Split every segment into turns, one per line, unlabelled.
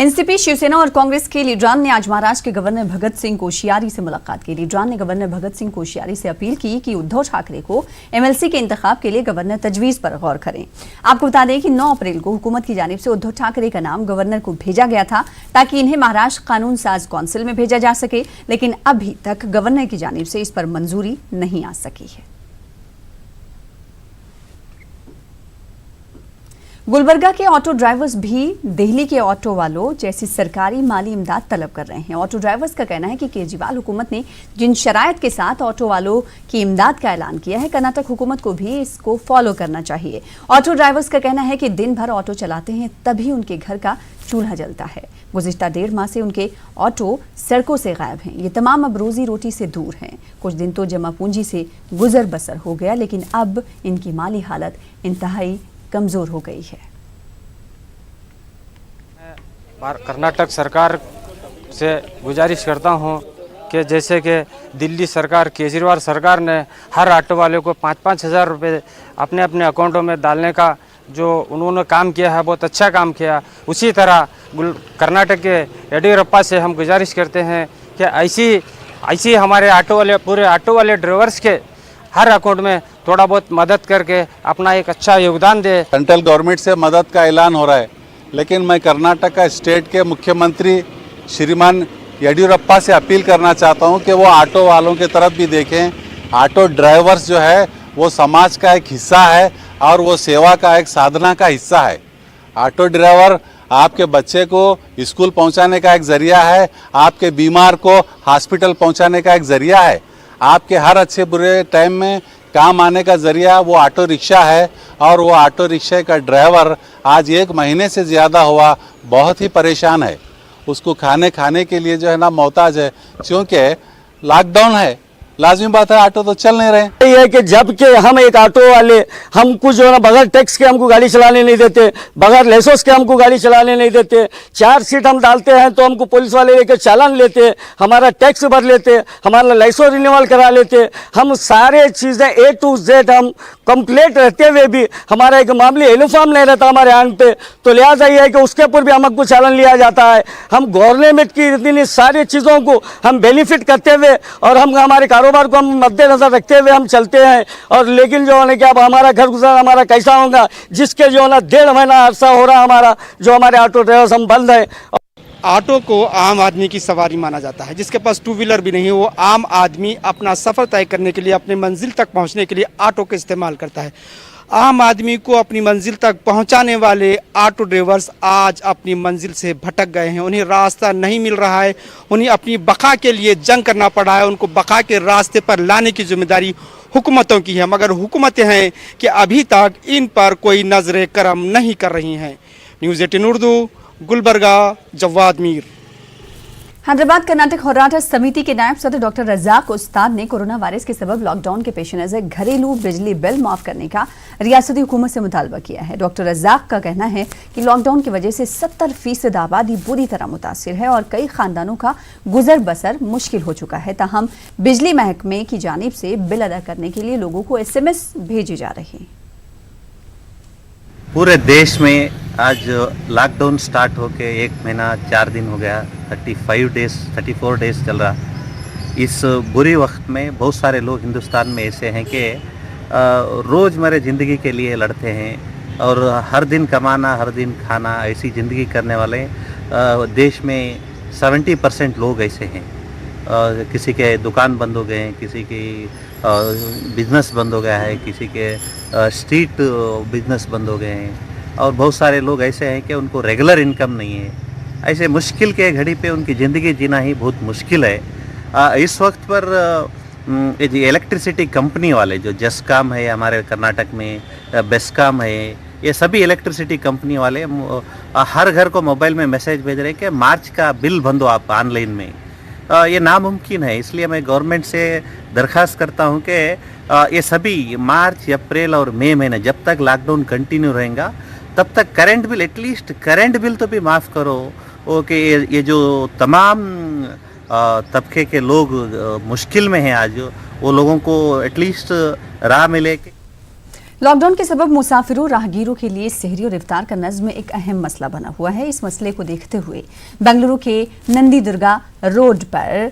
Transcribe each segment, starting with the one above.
NCP, Shiv Sena और कांग्रेस के लीडरान ने आज महाराष्ट्र के गवर्नर भगत सिंह कोश्यारी से मुलाकात की। लीडरान ने गवर्नर भगत सिंह कोश्यारी से अपील की कि उद्धव ठाकरे को एमएलसी के इंतखाब के लिए गवर्नर तजवीज पर गौर करें। आपको बता दें कि 9 अप्रैल को हुकूमत की जानिब से उद्धव ठाकरे का नाम गवर्नर को भेजा गया था ताकि इन्हें महाराष्ट्र कानून साज काउंसिल में भेजा जा सके, लेकिन अभी तक गवर्नर की जानिब से इस पर मंजूरी नहीं आ सकी है। गुलबर्गा के ऑटो ड्राइवर्स भी दिल्ली के ऑटो वालों जैसी सरकारी माली इमदाद तलब कर रहे हैं। ऑटो ड्राइवर्स का कहना है कि केजरीवाल हुकूमत ने जिन शराइत के साथ ऑटो वालों की इमदाद का ऐलान किया है, कर्नाटक हुकूमत को भी इसको फॉलो करना चाहिए। ऑटो ड्राइवर्स का कहना है कि दिन भर ऑटो चलाते हैं तभी उनके घर का चूल्हा जलता है। गुज़िश्ता 1.5 माह से उनके ऑटो सड़कों से गायब हैं। ये तमाम अब रोजी रोटी से दूर हैं। कुछ दिन तो जमा पूंजी से गुजर बसर हो गया, लेकिन अब इनकी माली हालत इंतहाई कमजोर हो गई है।
कर्नाटक सरकार से गुजारिश करता हूं कि जैसे कि दिल्ली सरकार, केजरीवाल सरकार ने हर ऑटो वाले को 5-5 हज़ार रुपये अपने अपने अकाउंटों में डालने का जो उन्होंने काम किया है, बहुत अच्छा काम किया। उसी तरह कर्नाटक के येडियुरप्पा से हम गुजारिश करते हैं कि ऐसी हमारे ऑटो वाले, पूरे ऑटो वाले ड्राइवर्स के हर अकाउंट में थोड़ा बहुत मदद करके अपना एक अच्छा योगदान दे।
सेंट्रल गवर्नमेंट से मदद का ऐलान हो रहा है, लेकिन मैं कर्नाटक का स्टेट के मुख्यमंत्री श्रीमान येडियुरप्पा से अपील करना चाहता हूं कि वो ऑटो वालों की तरफ भी देखें। ऑटो ड्राइवर्स जो है वो समाज का एक हिस्सा है और वो सेवा का एक साधना का हिस्सा है। ऑटो ड्राइवर आपके बच्चे को स्कूल पहुंचाने का एक ज़रिया है, आपके बीमार को हॉस्पिटल पहुंचाने का एक ज़रिया है, आपके हर अच्छे बुरे टाइम में काम आने का ज़रिया वो ऑटो रिक्शा है। और वो ऑटो रिक्शे का ड्राइवर आज 1 महीने से ज़्यादा हुआ बहुत ही परेशान है। उसको खाने के लिए जो है ना मोहताज है, क्योंकि लॉकडाउन है। लाजमी बात है, ऑटो तो चल नहीं रहे।
ये है कि जबकि हम एक ऑटो वाले, हमको जो है ना बगैर टैक्स के हमको गाड़ी चलाने नहीं देते, बगैर लाइसेंस के हमको गाड़ी चलाने नहीं देते। 4 सीट हम डालते हैं तो हमको पुलिस वाले लेके चालान लेते, हमारा टैक्स भर लेते, हमारा लाइसेंस रिन्यूअल करा लेते। हम सारे चीज़ें A to Z हम कंप्लीट रहते हुए भी हमारा एक मामूली यूनिफॉर्म नहीं रहता हमारे हैंड पे, तो लिहाजा ये है कि उसके ऊपर भी हमको चालान लिया जाता है। हम गवर्नमेंट की इतनी सारी चीज़ों को हम बेनिफिट करते हुए और हम हमारे कारोबार को हम मद्देनजर रखते हुए हम चलते हैं। और लेकिन जो है कि अब हमारा घर गुजर हमारा कैसा होगा, जिसके जो है ना 1.5 महीना अरसा हो रहा हमारा जो हमारे ऑटो ड्राइवर्स हम बंद हैं।
ऑटो को आम आदमी की सवारी माना जाता है, जिसके पास 2 व्हीलर भी नहीं है, वो आम आदमी अपना सफ़र तय करने के लिए, अपनी मंजिल तक पहुंचने के लिए ऑटो का इस्तेमाल करता है। आम आदमी को अपनी मंजिल तक पहुंचाने वाले ऑटो ड्राइवर्स आज अपनी मंजिल से भटक गए हैं। उन्हें रास्ता नहीं मिल रहा है, उन्हें अपनी बका के लिए जंग करना पड़ा है। उनको बका के रास्ते पर लाने की जिम्मेदारी हुकूमतों की है, मगर हुकूमतें हैं कि अभी तक इन पर कोई नजर करम नहीं कर रही हैं। न्यूज़ 18 उर्दू, गुलबर्गा, जवाद मीर।
हैदराबाद कर्नाटक होराटा समिति के नायब सदर डॉक्टर रजाक उस्ताद ने कोरोना वायरस के सबब लॉकडाउन के पेश नजर घरेलू बिजली बिल माफ करने का रियासती हुकूमत से मुतालबा किया है। डॉक्टर रजाक का कहना है कि लॉकडाउन की वजह से 70% आबादी बुरी तरह मुतासिर है और कई खानदानों का गुजर बसर मुश्किल हो चुका है। ताहम बिजली महकमे की जानिब से बिल अदा करने के लिए लोगों को SMS भेजी जा रही है।
पूरे देश में आज लॉकडाउन स्टार्ट होके 1 महीना 4 दिन हो गया, 34 डेज चल रहा। इस बुरी वक्त में बहुत सारे लोग हिंदुस्तान में ऐसे हैं कि रोज़मर्रा ज़िंदगी के लिए लड़ते हैं और हर दिन कमाना, हर दिन खाना, ऐसी ज़िंदगी करने वाले देश में 70% लोग ऐसे हैं। किसी के दुकान बंद हो गए हैं, किसी की बिजनेस बंद हो गया है, किसी के स्ट्रीट बिजनेस बंद हो गए हैं और बहुत सारे लोग ऐसे हैं कि उनको रेगुलर इनकम नहीं है। ऐसे मुश्किल के घड़ी पे उनकी ज़िंदगी जीना ही बहुत मुश्किल है। इस वक्त पर ये जो इलेक्ट्रिसिटी कंपनी वाले, जो जस्काम है हमारे कर्नाटक में, बेस्काम है, ये सभी इलेक्ट्रिसिटी कंपनी वाले हर घर को मोबाइल में मैसेज भेज रहे हैं कि मार्च का बिल भरो आप ऑनलाइन में। ये नामुमकिन है, इसलिए मैं गवर्नमेंट से दरख्वास्त करता हूं कि ये सभी मार्च, अप्रैल और मई महीने जब तक लॉकडाउन कंटिन्यू रहेगा तब तक current bill, at least current bill तो भी माफ़ करो। कि ये जो तमाम तबके के लोग मुश्किल में हैं आज, वो लोगों को एटलीस्ट राह मिले।
लॉकडाउन के सबब मुसाफिरों राहगीरों के लिए सहरी और इफ्तार का नज्म एक अहम मसला बना हुआ है। इस मसले को देखते हुए बेंगलुरु के नंदी दुर्गा रोड पर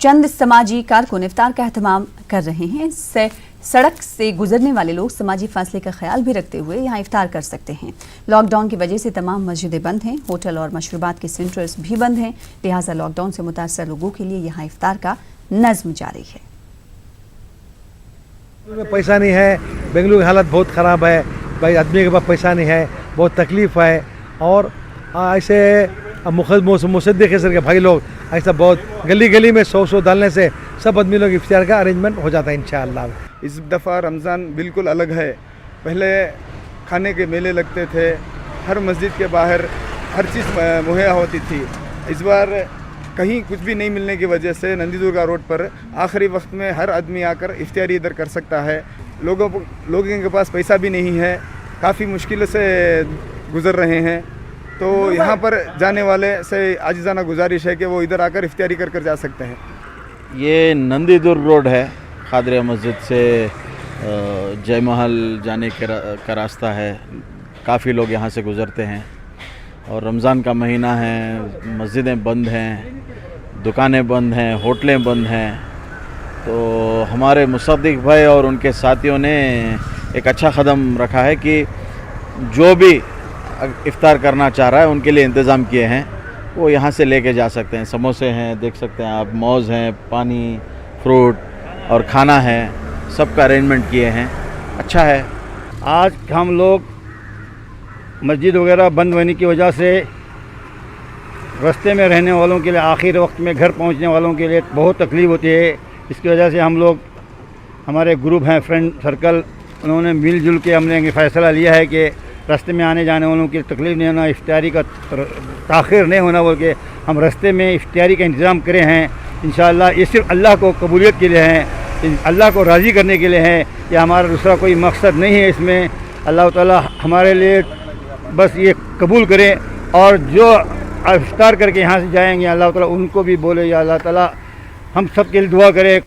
चंद समाजी कारकुन इफ्तार का एहतमाम कर रहे हैं। इससे सड़क से गुजरने वाले लोग समाजी फासले का ख्याल भी रखते हुए यहाँ इफ्तार कर सकते हैं। लॉकडाउन की वजह से तमाम मस्जिदें बंद हैं, होटल और मशरूबात के सेंटर्स भी बंद हैं, लिहाजा लॉकडाउन से मुतासर लोगों के लिए यहाँ इफ्तार का नज्म जारी है।
पैसा नहीं है, बेंगलुरु की हालत बहुत ख़राब है भाई, आदमी के पास पैसा नहीं है, बहुत तकलीफ़ है। और ऐसे मुसद्दिक़ के भाई लोग ऐसा बहुत गली गली में 100 डालने से सब आदमी लोग इफ्तार का अरेंजमेंट हो जाता है इंशाअल्लाह।
इस दफ़ा रमज़ान बिल्कुल अलग है। पहले खाने के मेले लगते थे, हर मस्जिद के बाहर हर चीज़ मुहैया होती थी। इस बार कहीं कुछ भी नहीं मिलने की वजह से नंदी दुर्गा रोड पर आखिरी वक्त में हर आदमी आकर इफ्तारी इधर कर सकता है। लोगों के पास पैसा भी नहीं है, काफ़ी मुश्किल से गुज़र रहे हैं, तो यहाँ पर जाने वाले से आजिज़ाना गुजारिश है कि वो इधर आकर इफ्तारी कर जा सकते हैं।
ये नंदी दुर्ग रोड है, खादरिया मस्जिद से जय महल जाने का रास्ता है। काफ़ी लोग यहाँ से गुज़रते हैं और रमज़ान का महीना है, मस्जिदें बंद हैं, दुकानें बंद हैं, होटलें बंद हैं। तो हमारे मुसद्दिक़ भाई और उनके साथियों ने एक अच्छा कदम रखा है कि जो भी इफ्तार करना चाह रहा है उनके लिए इंतज़ाम किए हैं, वो यहाँ से लेके जा सकते हैं। समोसे हैं, देख सकते हैं आप, मौज़ हैं, पानी, फ्रूट और खाना है, सबका अरेंजमेंट किए हैं। अच्छा है।
आज हम लोग मस्जिद वगैरह बंद होने की वजह से रास्ते में रहने वालों के लिए, आखिर वक्त में घर पहुंचने वालों के लिए बहुत तकलीफ़ होती है। इसकी वजह से हम लोग, हमारे ग्रुप हैं, फ्रेंड सर्कल, उन्होंने मिलजुल के हमने फ़ैसला लिया है कि रास्ते में आने जाने वालों की तकलीफ़ नहीं होना, इफ्तारी का ताख़िर नहीं होना बोल के हम रास्ते में इफ्तारी का इंतज़ाम करे हैं। इंशाअल्लाह ये सिर्फ अल्लाह को कबूलियत के लिए हैं, अल्लाह को राज़ी करने के लिए हैं। ये हमारा दूसरा कोई मकसद नहीं है इसमें। अल्लाह ताला हमारे लिए बस ये कबूल करें, और जो इफ्तार करके यहाँ से जाएंगे अल्लाह ताला उनको भी बोले, या अल्लाह ताला हम सब के लिए दुआ करे।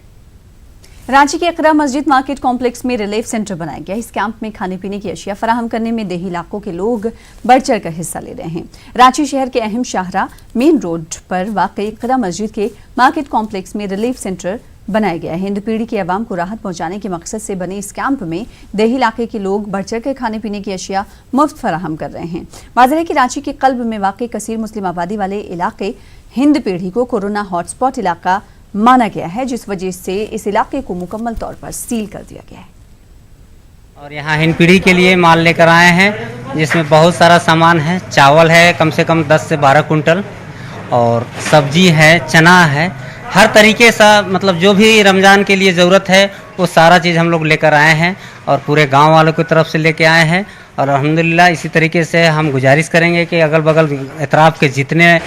रांची के इकरा मस्जिद मार्केट कॉम्प्लेक्स में रिलीफ सेंटर बनाया गया। इस कैंप में खाने पीने की अशिया फराहम करने में देही इलाकों के लोग बढ़ चढ़ कर हिस्सा ले रहे हैं। रांची शहर के अहम शाहरा मेन रोड पर वाकई इकरा मस्जिद के मार्केट कॉम्प्लेक्स में रिलीफ सेंटर बनाया गया है। हिंद पीढ़ी की आवाम को राहत पहुंचाने के मकसद से बने इस कैंप में देही इलाके के लोग बढ़ चढ़ कर खाने पीने की अशिया मुफ्त फराहम कर रहे हैं। वाज़ेह है कि रांची के कल्ब में वाकई कसीर मुस्लिम आबादी वाले इलाके हिंद पीढ़ी को कोरोना हॉटस्पॉट इलाका माना गया है, जिस वजह से इस इलाके को मुकम्मल तौर पर सील कर दिया गया है।
और यहाँ हिंद पीढ़ी के लिए माल लेकर आए हैं, जिसमें बहुत सारा सामान है। चावल है कम से कम 10 से 12 कुंटल, और सब्जी है, चना है, हर तरीके से मतलब जो भी रमज़ान के लिए ज़रूरत है वो सारा चीज़ हम लोग लेकर आए हैं, और पूरे गांव वालों की तरफ से लेके आए हैं। और अल्हम्दुलिल्लाह इसी तरीके से हम गुजारिश करेंगे कि अगल बगल एतराफ़ के जितने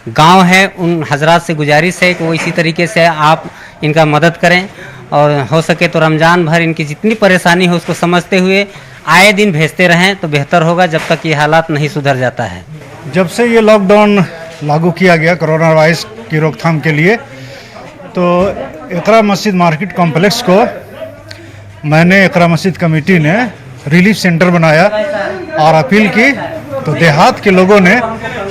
गांव है उन हजरात से गुजारिश है कि वो इसी तरीके से आप इनका मदद करें, और हो सके तो रमज़ान भर इनकी जितनी परेशानी हो उसको समझते हुए आए दिन भेजते रहें तो बेहतर होगा, जब तक ये हालात नहीं सुधर जाता है।
जब से ये लॉकडाउन लागू किया गया कोरोना वायरस की रोकथाम के लिए, तो इकरा मस्जिद मार्केट कॉम्प्लेक्स को मैंने, इकरा मस्जिद कमेटी ने रिलीफ सेंटर बनाया और अपील की, तो देहात के लोगों ने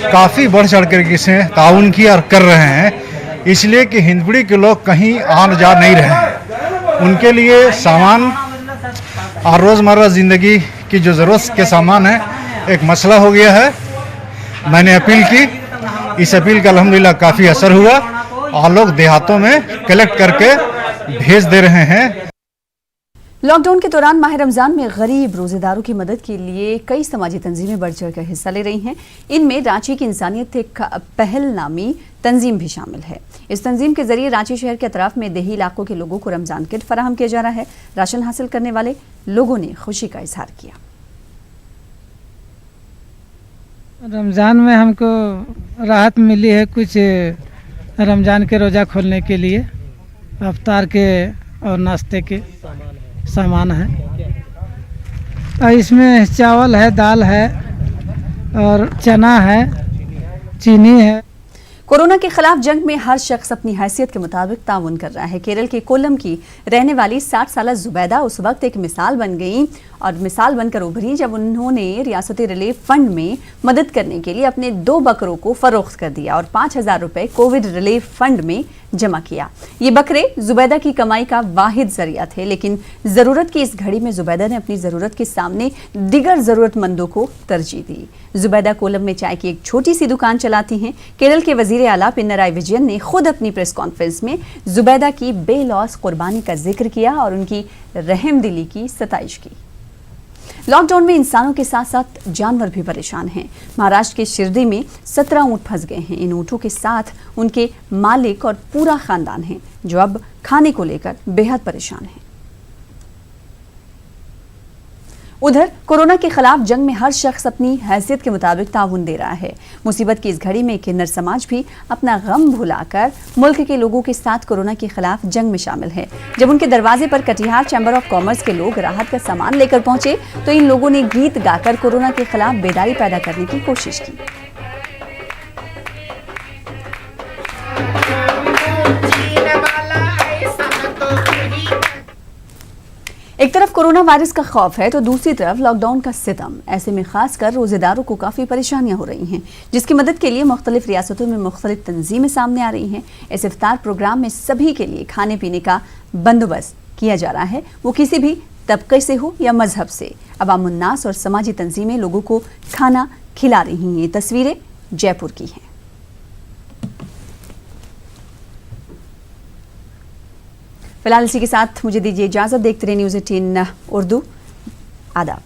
काफ़ी बढ़ चढ़ कर इसे ताउन किया और कर रहे हैं, इसलिए कि हिंदपीढ़ी के लोग कहीं आन जा नहीं रहे। उनके लिए सामान और रोज़मर्रा ज़िंदगी की जो ज़रूरत के सामान है एक मसला हो गया है। मैंने अपील की, इस अपील का अल्हम्दुलिल्लाह काफ़ी असर हुआ और लोग देहातों में कलेक्ट करके भेज दे रहे हैं।
लॉकडाउन के दौरान माह रमजान में गरीब रोजेदारों की मदद के लिए कई समाजी तंजीमें बढ़ चढ़ कर हिस्सा ले रही हैं। इनमें रांची की इंसानियत एक पहल नामी तंजीम भी शामिल है। इस तंजीम के जरिए रांची शहर के अतराफ में देही इलाकों के लोगों को रमजान किट फराहम किया जा रहा है। राशन हासिल करने वाले लोगों ने खुशी का इजहार किया।
रमज़ान में हमको राहत मिली है, कुछ रमज़ान के रोज़ा खोलने के लिए अफ्तार के और नाश्ते के सामान है, और इसमें चावल है, दाल है और चना है, चीनी है।
कोरोना के खिलाफ जंग में हर शख्स अपनी हैसियत के मुताबिक ताउन कर रहा है। केरल के कोल्लम की रहने वाली 60 साल जुबैदा उस वक्त एक मिसाल बन गई और मिसाल बनकर उभरी जब उन्होंने रियासती रिलीफ फंड में मदद करने के लिए अपने 2 बकरों को फरोख्त कर दिया और 5,000 रुपए कोविड रिलीफ फंड में जमा किया। ये बकरे जुबैदा की कमाई का वाहिद जरिया थे, लेकिन जरूरत की इस घड़ी में जुबैदा ने अपनी जरूरत के सामने दिगर जरूरतमंदों को तरजीह दी। जुबैदा कोलम में चाय की एक छोटी सी दुकान चलाती हैं। केरल के वजीर आला पिनराई विजयन ने खुद अपनी प्रेस कॉन्फ्रेंस में जुबैदा की बेलौस कुर्बानी का जिक्र किया और उनकी रहमदिली की सताइश की। लॉकडाउन में इंसानों के साथ साथ जानवर भी परेशान हैं। महाराष्ट्र के शिरडी में 17 ऊंट फंस गए हैं। इन ऊंटों के साथ उनके मालिक और पूरा खानदान है, जो अब खाने को लेकर बेहद परेशान है। उधर कोरोना के खिलाफ जंग में हर शख्स अपनी हैसियत के मुताबिक ताउन दे रहा है। मुसीबत की इस घड़ी में किन्नर समाज भी अपना गम भुलाकर मुल्क के लोगों के साथ कोरोना के खिलाफ जंग में शामिल है। जब उनके दरवाजे पर कटिहार चैम्बर ऑफ कॉमर्स के लोग राहत का सामान लेकर पहुंचे तो इन लोगों ने गीत गाकर कोरोना के खिलाफ बेदारी पैदा करने की कोशिश की। एक तरफ कोरोना वायरस का खौफ है तो दूसरी तरफ लॉकडाउन का सितम। ऐसे में खासकर रोजेदारों को काफ़ी परेशानियां हो रही हैं, जिसकी मदद के लिए मुख्तलिफ रियासतों में मुख्तलिफ तंजीमें सामने आ रही हैं। इस इफ्तार प्रोग्राम में सभी के लिए खाने पीने का बंदोबस्त किया जा रहा है, वो किसी भी तबके से हो या मजहब से। अवामुन्नास और समाजी तंजीमें लोगों को खाना खिला रही हैं। ये तस्वीरें जयपुर की हैं। फिलहाल इसी के साथ मुझे दीजिए इजाजत। देखते रहिए न्यूज़ 18 उर्दू। आदाब।